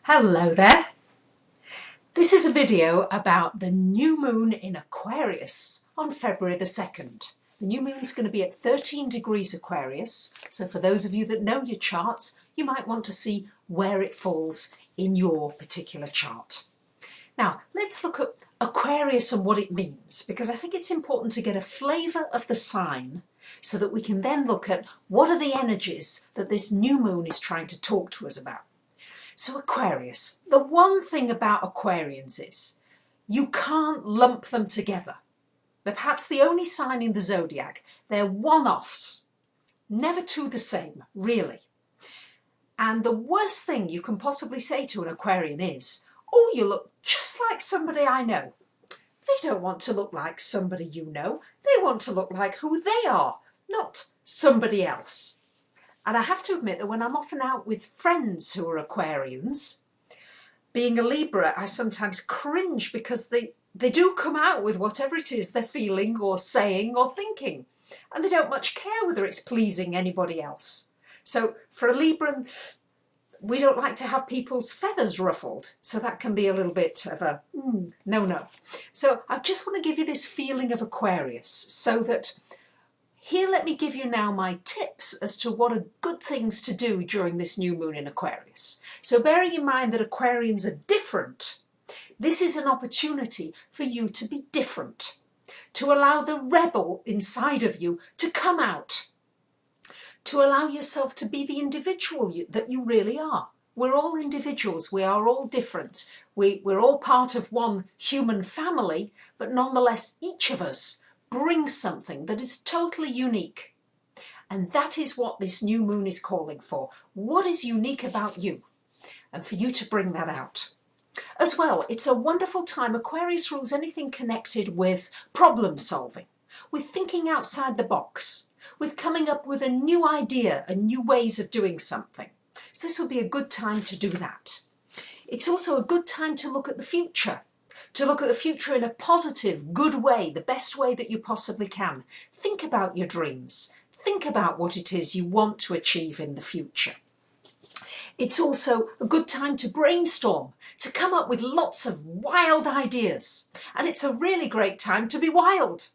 Hello there. This is a video about the new moon in Aquarius on February the 2nd. The new moon is going to be at 13 degrees Aquarius, so for those of you that know your charts, you might want to see where it falls in your particular chart. Now, let's look at Aquarius and what it means, because I think it's important to get a flavour of the sign so that we can then look at what are the energies that this new moon is trying to talk to us about. So Aquarius, the one thing about Aquarians is you can't lump them together. They're perhaps the only sign in the zodiac. They're one-offs, never two the same, really. And the worst thing you can possibly say to an Aquarian is, oh, you look just like somebody I know. They don't want to look like somebody you know. They want to look like who they are, not somebody else. And I have to admit that when I'm often out with friends who are Aquarians, being a Libra, I sometimes cringe because they do come out with whatever it is they're feeling or saying or thinking. And they don't much care whether it's pleasing anybody else. So for a Libran, we don't like to have people's feathers ruffled. So that can be a little bit of a no. So I just want to give you this feeling of Aquarius so that here, let me give you now my tips as to what are good things to do during this new moon in Aquarius. So bearing in mind that Aquarians are different, this is an opportunity for you to be different, to allow the rebel inside of you to come out, to allow yourself to be the individual that you really are. We're all individuals, we are all different. We're all part of one human family, but nonetheless each of us brings something that is totally unique. And that is what this new moon is calling for. What is unique about you? And for you to bring that out. As well, it's a wonderful time. Aquarius rules anything connected with problem solving, with thinking outside the box, with coming up with a new idea and new ways of doing something. So this will be a good time to do that. It's also a good time to look at the future. To look at the future in a positive, good way, the best way that you possibly can. Think about your dreams. Think about what it is you want to achieve in the future. It's also a good time to brainstorm, to come up with lots of wild ideas. And it's a really great time to be wild,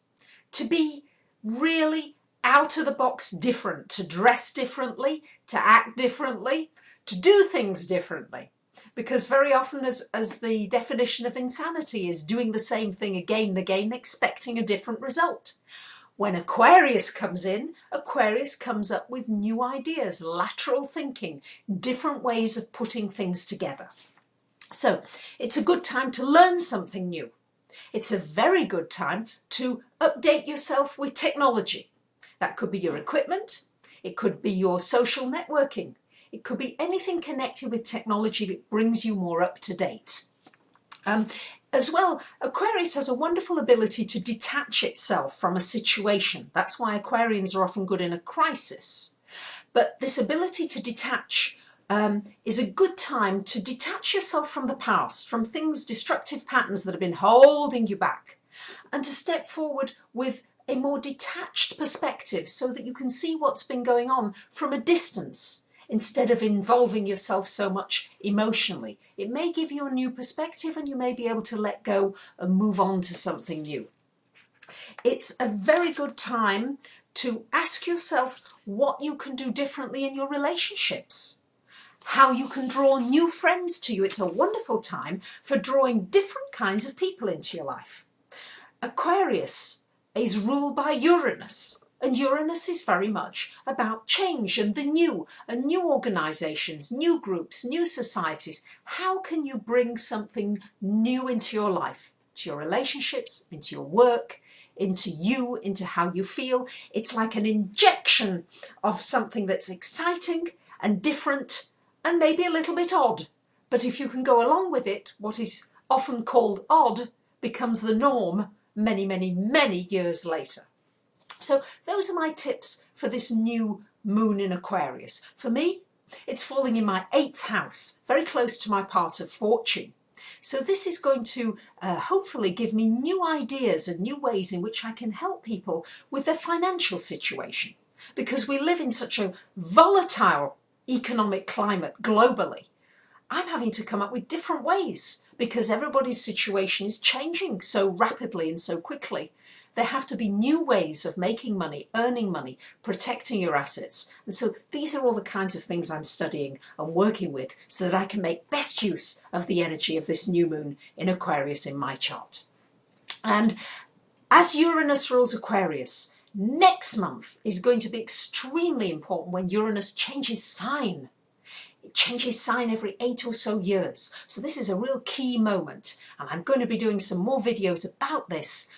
to be really out of the box different, to dress differently, to act differently, to do things differently. Because very often, as the definition of insanity is doing the same thing again and again, expecting a different result. When Aquarius comes in, Aquarius comes up with new ideas, lateral thinking, different ways of putting things together. So it's a good time to learn something new. It's a very good time to update yourself with technology. That could be your equipment. It could be your social networking. It could be anything connected with technology that brings you more up to date. As well, Aquarius has a wonderful ability to detach itself from a situation. That's why Aquarians are often good in a crisis. But this ability to detach is a good time to detach yourself from the past, from things, destructive patterns that have been holding you back, and to step forward with a more detached perspective so that you can see what's been going on from a distance, instead of involving yourself so much emotionally. It may give you a new perspective and you may be able to let go and move on to something new. It's a very good time to ask yourself what you can do differently in your relationships, how you can draw new friends to you. It's a wonderful time for drawing different kinds of people into your life. Aquarius is ruled by Uranus. And Uranus is very much about change and the new, and new organisations, new groups, new societies. How can you bring something new into your life, into your relationships, into your work, into you, into how you feel? It's like an injection of something that's exciting and different and maybe a little bit odd. But if you can go along with it, what is often called odd becomes the norm many, many, many years later. So those are my tips for this new moon in Aquarius. For me, it's falling in my 8th house, very close to my part of fortune. So this is going to hopefully give me new ideas and new ways in which I can help people with their financial situation. Because we live in such a volatile economic climate globally. I'm having to come up with different ways because everybody's situation is changing so rapidly and so quickly. There have to be new ways of making money, earning money, protecting your assets. And so these are all the kinds of things I'm studying and working with so that I can make best use of the energy of this new moon in Aquarius in my chart. And as Uranus rules Aquarius, next month is going to be extremely important when Uranus changes sign. It changes sign every 8 or so years. So this is a real key moment. And I'm going to be doing some more videos about this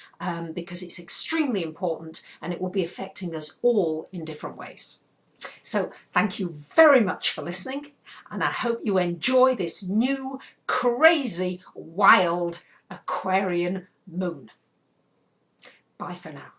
because it's extremely important and it will be affecting us all in different ways. So thank you very much for listening. And I hope you enjoy this new, crazy, wild Aquarian moon. Bye for now.